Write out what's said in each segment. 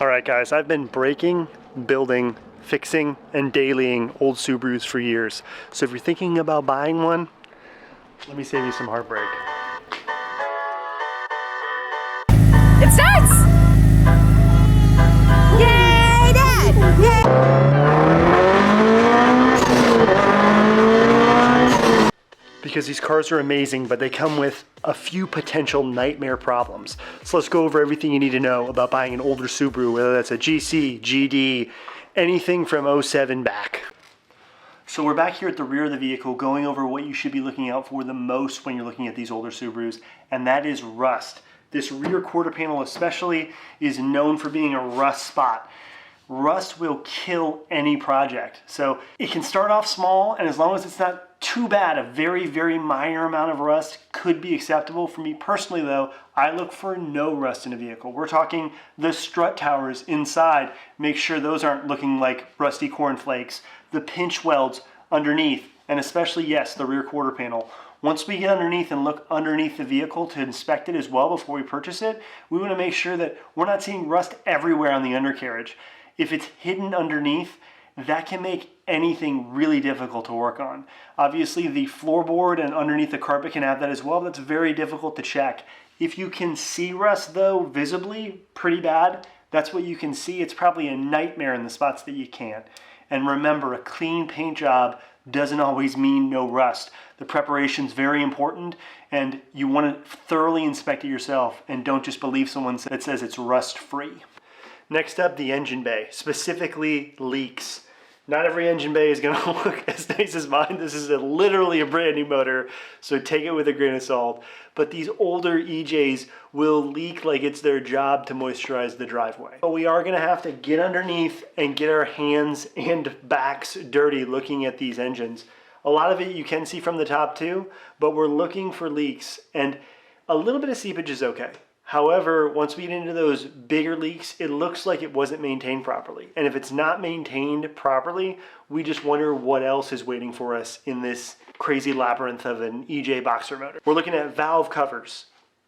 All right, guys, I've been breaking, building, fixing, and dailying old Subarus for years. So if you're thinking about buying one, let me save you some heartbreak. It starts! Yay, Dad! Yay! Because these cars are amazing, but they come with a few potential nightmare problems. So let's go over everything you need to know about buying an older Subaru, whether that's a GC, GD, anything from 07 back. So we're back here at the rear of the vehicle going over what you should be looking out for the most when you're looking at these older Subarus, and that is rust. This rear quarter panel especially is known for being a rust spot. Rust will kill any project. So it can start off small, and as long as it's not too bad, a very, very minor amount of rust could be acceptable. For me personally though, I look for no rust in a vehicle. We're talking the strut towers inside. Make sure those aren't looking like rusty cornflakes. The pinch welds underneath, and especially, yes, the rear quarter panel. Once we get underneath and look underneath the vehicle to inspect it as well before we purchase it, we want to make sure that we're not seeing rust everywhere on the undercarriage. If it's hidden underneath, that can make anything really difficult to work on. Obviously, the floorboard and underneath the carpet can have that as well, but that's very difficult to check. If you can see rust though, visibly, pretty bad, that's what you can see. It's probably a nightmare in the spots that you can't. And remember, a clean paint job doesn't always mean no rust. The preparation's very important, and you want to thoroughly inspect it yourself and don't just believe someone that says it's rust free. Next up, the engine bay, specifically leaks. Not every engine bay is going to look as nice as mine. This is literally a brand new motor, so take it with a grain of salt. But these older EJs will leak like it's their job to moisturize the driveway. But we are going to have to get underneath and get our hands and backs dirty looking at these engines. A lot of it you can see from the top too, but we're looking for leaks, and a little bit of seepage is okay. However, once we get into those bigger leaks, it looks like it wasn't maintained properly. And if it's not maintained properly, we just wonder what else is waiting for us in this crazy labyrinth of an EJ boxer motor. We're looking at valve covers,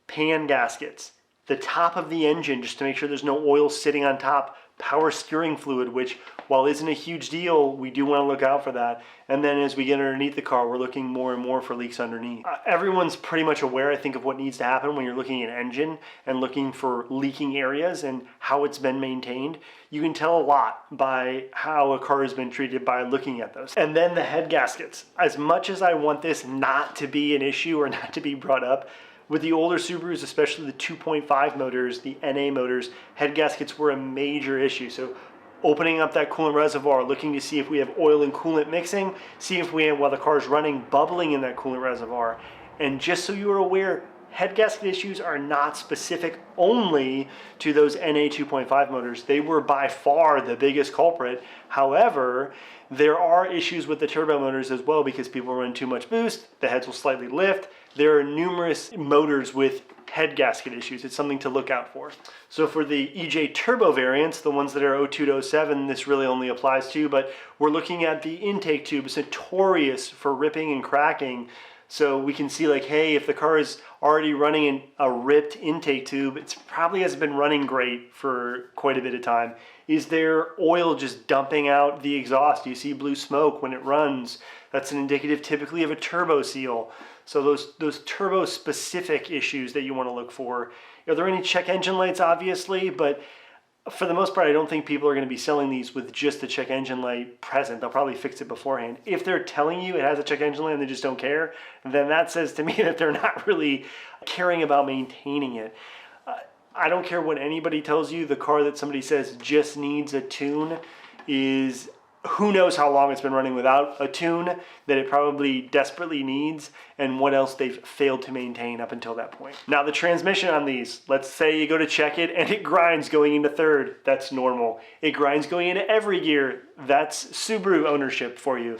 pan gaskets, the top of the engine just to make sure there's no oil sitting on top, power steering fluid, which while isn't a huge deal, we do want to look out for that. And then as we get underneath the car, we're looking more and more for leaks underneath. Everyone's pretty much aware, I think, of what needs to happen when you're looking at an engine and looking for leaking areas and how it's been maintained. You can tell a lot by how a car has been treated by looking at those. And then the head gaskets. As much as I want this not to be an issue or not to be brought up, with the older Subarus, especially the 2.5 motors, the NA motors, head gaskets were a major issue. So opening up that coolant reservoir, looking to see if we have oil and coolant mixing, see if we have, while the car is running, bubbling in that coolant reservoir. And just so you are aware, head gasket issues are not specific only to those NA 2.5 motors. They were by far the biggest culprit. However, there are issues with the turbo motors as well because people run too much boost, the heads will slightly lift. There are numerous motors with head gasket issues. It's something to look out for. So for the EJ turbo variants, the ones that are 02 to 07, this really only applies to, but we're looking at the intake tubes, notorious for ripping and cracking. So we can see like, hey, if the car is already running in a ripped intake tube, it probably hasn't been running great for quite a bit of time. Is there oil just dumping out the exhaust? Do you see blue smoke when it runs? That's an indicative typically of a turbo seal. So those turbo specific issues that you want to look for. Are there any check engine lights? Obviously, but for the most part, I don't think people are going to be selling these with just the check engine light present. They'll probably fix it beforehand. If they're telling you it has a check engine light and they just don't care, then that says to me that they're not really caring about maintaining it. I don't care what anybody tells you, the car that somebody says just needs a tune is who knows how long it's been running without a tune that it probably desperately needs and what else they've failed to maintain up until that point. Now the transmission on these, let's say you go to check it and it grinds going into third, that's normal. It grinds going into every gear, that's Subaru ownership for you.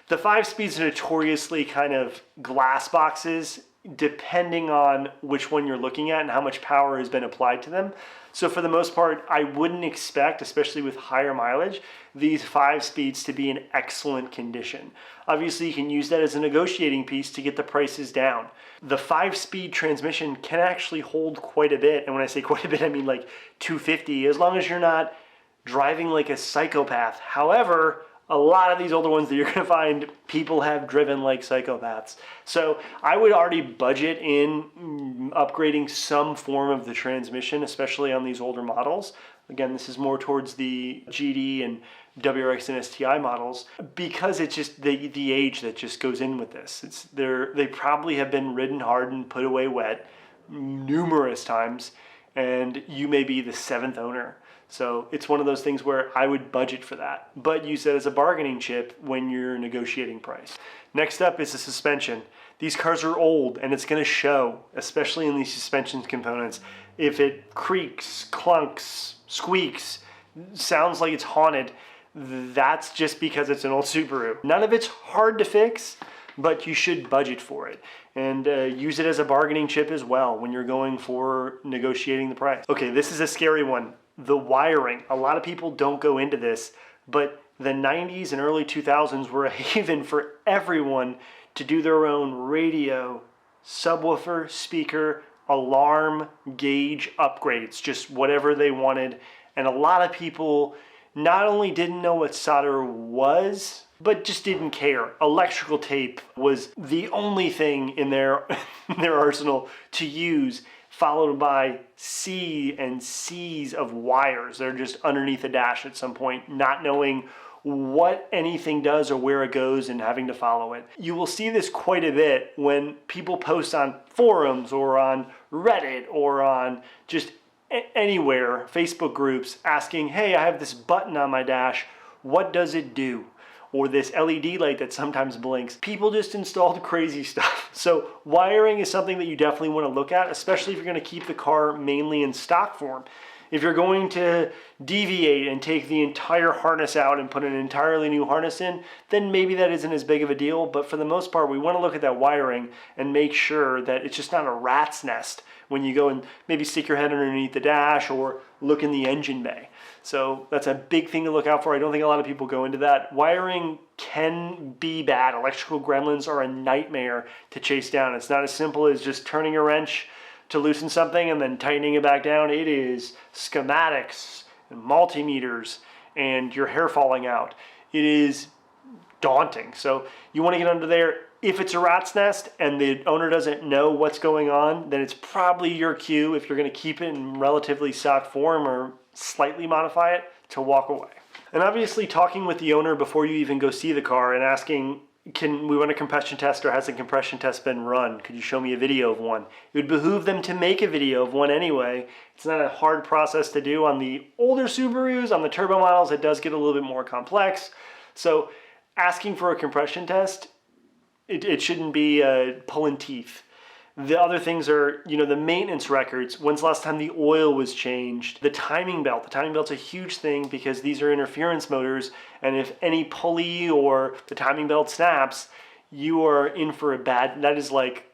The 5-speeds are notoriously kind of glass boxes. depending on which one you're looking at and how much power has been applied to them. So for the most part, I wouldn't expect, especially with higher mileage, these 5-speeds to be in excellent condition. Obviously, you can use that as a negotiating piece to get the prices down. The 5-speed transmission can actually hold quite a bit. And when I say quite a bit, I mean like 250, as long as you're not driving like a psychopath. However, a lot of these older ones that you're gonna find, people have driven like psychopaths. So I would already budget in upgrading some form of the transmission, especially on these older models. Again, this is more towards the GD and WRX and STI models, because it's just the age that just goes in with this. They probably have been ridden hard and put away wet numerous times, and you may be the 7th owner. So it's one of those things where I would budget for that, but use that as a bargaining chip when you're negotiating price. Next up is the suspension. These cars are old and it's gonna show, especially in these suspension components. If it creaks, clunks, squeaks, sounds like it's haunted, that's just because it's an old Subaru. None of it's hard to fix, but you should budget for it and use it as a bargaining chip as well when you're going for negotiating the price. Okay, this is a scary one. The wiring. A lot of people don't go into this, but the 90s and early 2000s were a haven for everyone to do their own radio, subwoofer, speaker, alarm, gauge upgrades, just whatever they wanted. And a lot of people not only didn't know what solder was, but just didn't care. Electrical tape was the only thing in their arsenal to use, followed by C and C's of wires. They're just underneath the dash at some point, not knowing what anything does or where it goes and having to follow it. You will see this quite a bit when people post on forums or on Reddit or on just anywhere, Facebook groups, asking, hey, I have this button on my dash, what does it do? Or this LED light that sometimes blinks. People just installed crazy stuff. So wiring is something that you definitely want to look at, especially if you're going to keep the car mainly in stock form. If you're going to deviate and take the entire harness out and put an entirely new harness in, then maybe that isn't as big of a deal. But for the most part, we want to look at that wiring and make sure that it's just not a rat's nest when you go and maybe stick your head underneath the dash or look in the engine bay. So that's a big thing to look out for. I don't think a lot of people go into that. Wiring can be bad. Electrical gremlins are a nightmare to chase down. It's not as simple as just turning a wrench to loosen something and then tightening it back down. It is schematics and multimeters and your hair falling out. It is daunting. So you want to get under there. If it's a rat's nest and the owner doesn't know what's going on, then it's probably your cue, if you're going to keep it in relatively stock form or slightly modify it, to walk away. And obviously talking with the owner before you even go see the car and asking, can we run a compression test, or has a compression test been run? Could you show me a video of one? It would behoove them to make a video of one anyway. It's not a hard process to do. On the older Subarus, on the turbo models, it does get a little bit more complex. So asking for a compression test, it shouldn't be pulling teeth. The other things are, the maintenance records. When's the last time the oil was changed? The timing belt. The timing belt's a huge thing because these are interference motors, and if any pulley or the timing belt snaps, you are in for a bad, that is like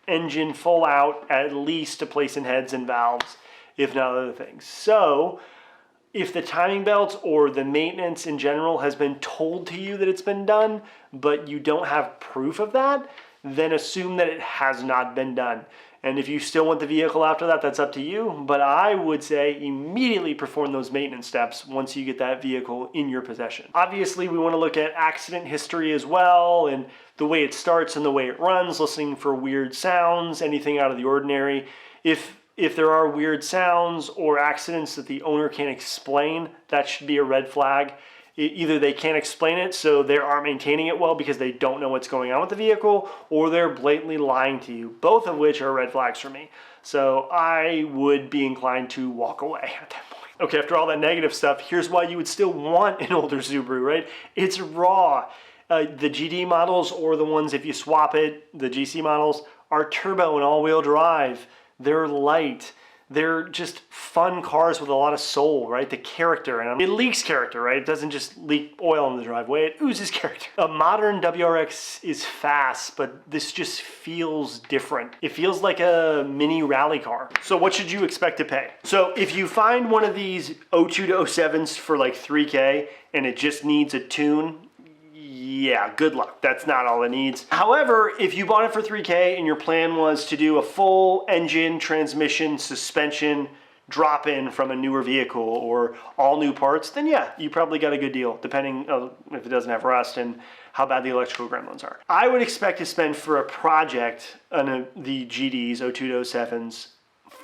engine full out, at least to place in heads and valves, if not other things. So if the timing belt or the maintenance in general has been told to you that it's been done, but you don't have proof of that, then assume that it has not been done. And if you still want the vehicle after that, that's up to you. But I would say immediately perform those maintenance steps once you get that vehicle in your possession. Obviously, we want to look at accident history as well, and the way it starts and the way it runs, listening for weird sounds, anything out of the ordinary. If there are weird sounds or accidents that the owner can't explain, that should be a red flag. Either they can't explain it, so they aren't maintaining it well because they don't know what's going on with the vehicle, or they're blatantly lying to you, both of which are red flags for me. So I would be inclined to walk away at that point. Okay, after all that negative stuff, here's why you would still want an older Subaru, right? It's raw. The GD models, or the ones if you swap it, the GC models, are turbo and all-wheel drive. They're light. They're just fun cars with a lot of soul, right? The character, and it leaks character, right? It doesn't just leak oil in the driveway, it oozes character. A modern WRX is fast, but this just feels different. It feels like a mini rally car. So what should you expect to pay? So if you find one of these 02 to 07s for like 3K and it just needs a tune, yeah, good luck. That's not all it needs. However, if you bought it for 3K and your plan was to do a full engine, transmission, suspension drop-in from a newer vehicle or all new parts, then yeah, you probably got a good deal, depending on if it doesn't have rust and how bad the electrical gremlins are. I would expect to spend for a project on the GDs, 02 to 07s,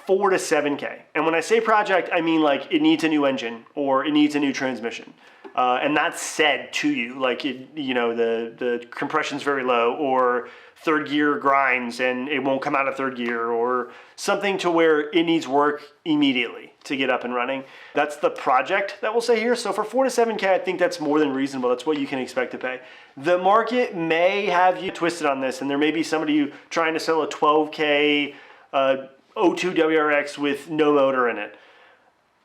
4 to 7K. And when I say project, I mean like it needs a new engine or it needs a new transmission. And that's said to you, like, the compression's very low, or third gear grinds and it won't come out of third gear, or something to where it needs work immediately to get up and running. That's the project that we'll say here. So for 4 to 7K, I think that's more than reasonable. That's what you can expect to pay. The market may have you twisted on this, and there may be somebody trying to sell a 12K 02 WRX with no motor in it.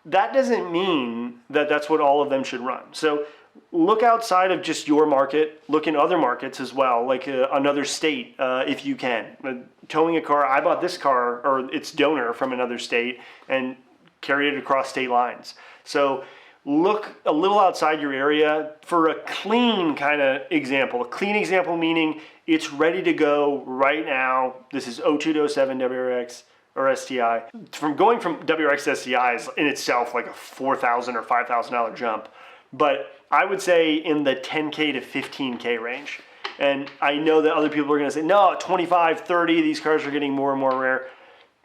That doesn't mean that that's what all of them should run. So look outside of just your market, look in other markets as well, like another state if you can. Towing a car, I bought this car or its donor from another state and carried it across state lines. So look a little outside your area for a clean kind of example. A clean example meaning it's ready to go right now. This is 02 to 07 WRX. Or STI. From going from WRX to STI is in itself like a $4,000 or $5,000 jump. But I would say in the 10K to 15K range. And I know that other people are gonna say, no, 25, 30, these cars are getting more and more rare.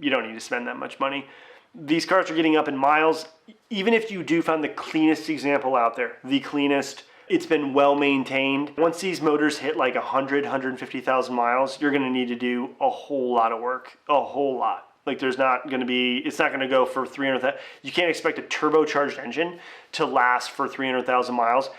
You don't need to spend that much money. These cars are getting up in miles. Even if you do find the cleanest example out there, the cleanest, it's been well maintained. Once these motors hit like 100, 150,000 miles, you're gonna need to do a whole lot of work, a whole lot. Like it's not gonna go for 300,000. You can't expect a turbocharged engine to last for 300,000 miles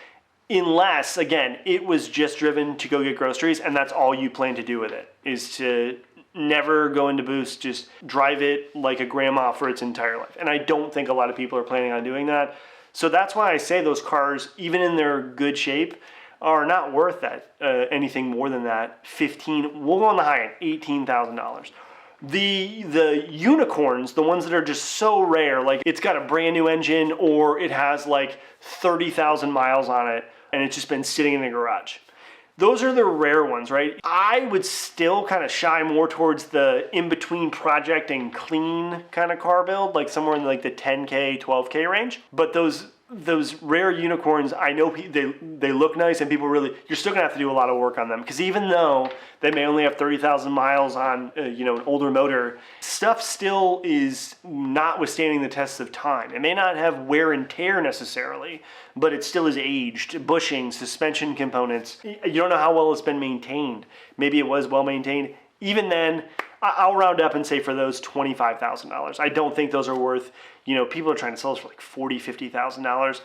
unless, again, it was just driven to go get groceries and that's all you plan to do with it, is to never go into boost, just drive it like a grandma for its entire life. And I don't think a lot of people are planning on doing that. So that's why I say those cars, even in their good shape, are not worth that, anything more than that. We'll go on the high end, $18,000. The unicorns, the ones that are just so rare, like it's got a brand new engine or it has like 30,000 miles on it and it's just been sitting in the garage. Those are the rare ones, right? I would still kind of shy more towards the in-between project and clean kind of car build, like somewhere in like the 10K, 12K range. But those rare unicorns, I know they look nice and people really, you're still gonna have to do a lot of work on them, because even though they may only have 30,000 miles on an older motor, stuff still is not withstanding the test of time. It may not have wear and tear necessarily, but it still is aged. Bushing, suspension components, you don't know how well it's been maintained. Maybe it was well maintained. Even then, I'll round up and say for those $25,000. I don't think those are worth, people are trying to sell those for like $40,000, $50,000.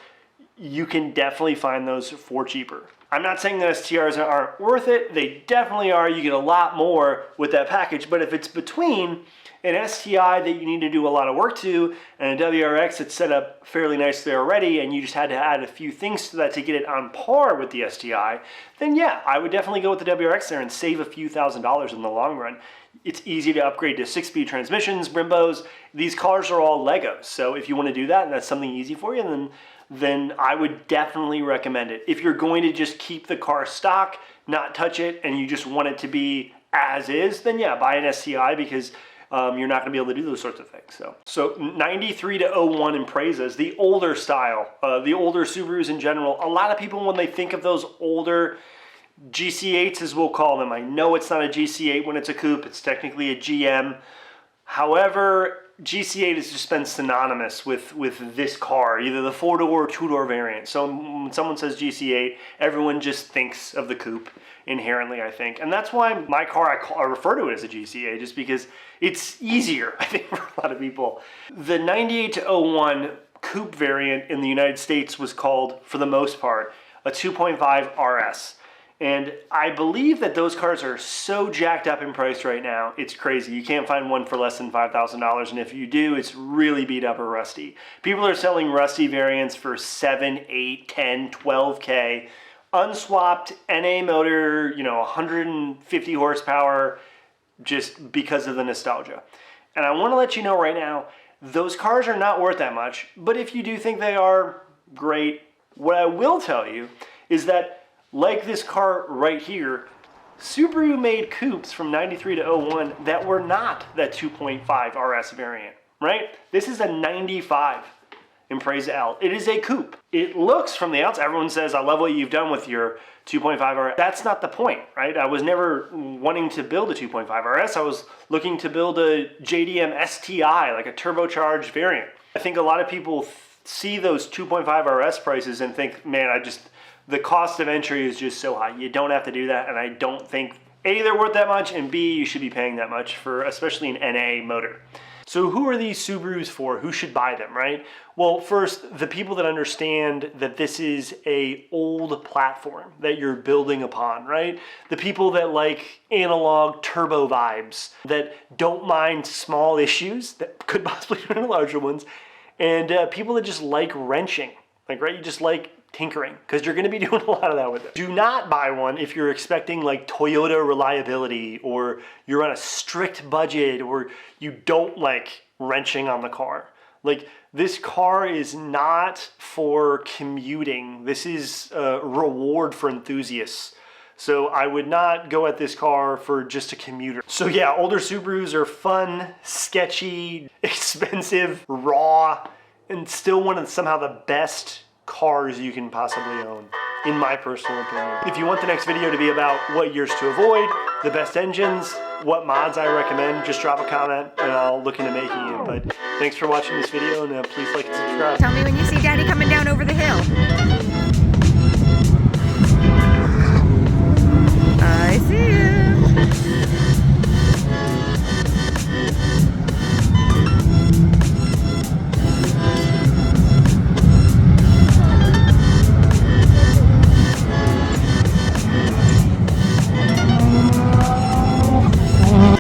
You can definitely find those for cheaper. I'm not saying that STRs aren't worth it. They definitely are. You get a lot more with that package. But if it's between an STI that you need to do a lot of work to and a WRX that's set up fairly nicely already and you just had to add a few things to that to get it on par with the STI, then yeah, I would definitely go with the WRX there and save a few $1,000s in the long run. It's easy to upgrade to 6-speed transmissions, Brimbos. These cars are all Legos. So if you want to do that and that's something easy for you, then I would definitely recommend it. If you're going to just keep the car stock, not touch it, and you just want it to be as is, then yeah, buy an STI, because you're not gonna be able to do those sorts of things. So 93 to 01 Imprezas, the older style, the older Subarus in general. A lot of people, when they think of those older GC8s, as we'll call them, I know it's not a GC8 when it's a coupe, it's technically a GM. However, GC8 has just been synonymous with this car, either the 4-door or 2-door variant. So when someone says GC8, everyone just thinks of the coupe inherently, I think. And that's why my car, I refer to it as a GC8, just because it's easier, I think, for a lot of people. The 98 to 01 coupe variant in the United States was called, for the most part, a 2.5 RS. And I believe that those cars are so jacked up in price right now, it's crazy. You can't find one for less than $5,000, and if you do, it's really beat up or rusty. People are selling rusty variants for 7, 8, 10, 12K. Unswapped NA motor, 150 horsepower, just because of the nostalgia. And I want to let you know right now, those cars are not worth that much, but if you do think they are, great. What I will tell you is that, like this car right here, Subaru made coupes from 93 to 01 that were not that 2.5 RS variant, right? This is a 95 Impreza L. It is a coupe. It looks from the outside, everyone says, I love what you've done with your 2.5 RS. That's not the point, right? I was never wanting to build a 2.5 RS. I was looking to build a JDM STI, like a turbocharged variant. I think a lot of people see those 2.5 RS prices and think, man, the cost of entry is just so high. You don't have to do that, and I don't think, A, they're worth that much, and B, you should be paying that much for especially an NA motor. So who are these Subarus for? Who should buy them, right? Well, first, the people that understand that this is a old platform that you're building upon, right? The people that like analog turbo vibes, that don't mind small issues that could possibly turn into larger ones, and people that just like wrenching, right? You just like tinkering, because you're going to be doing a lot of that with it. Do not buy one if you're expecting like Toyota reliability, or you're on a strict budget, or you don't like wrenching on the car. Like, this car is not for commuting. This is a reward for enthusiasts. So I would not go at this car for just a commuter. So yeah, older Subarus are fun, sketchy, expensive, raw, and still one of somehow the best cars you can possibly own, in my personal opinion. If you want the next video to be about what years to avoid, the best engines, what mods I recommend, just drop a comment and I'll look into making it. But thanks for watching this video, and please like and subscribe. Tell me when you see Daddy coming down over the hill.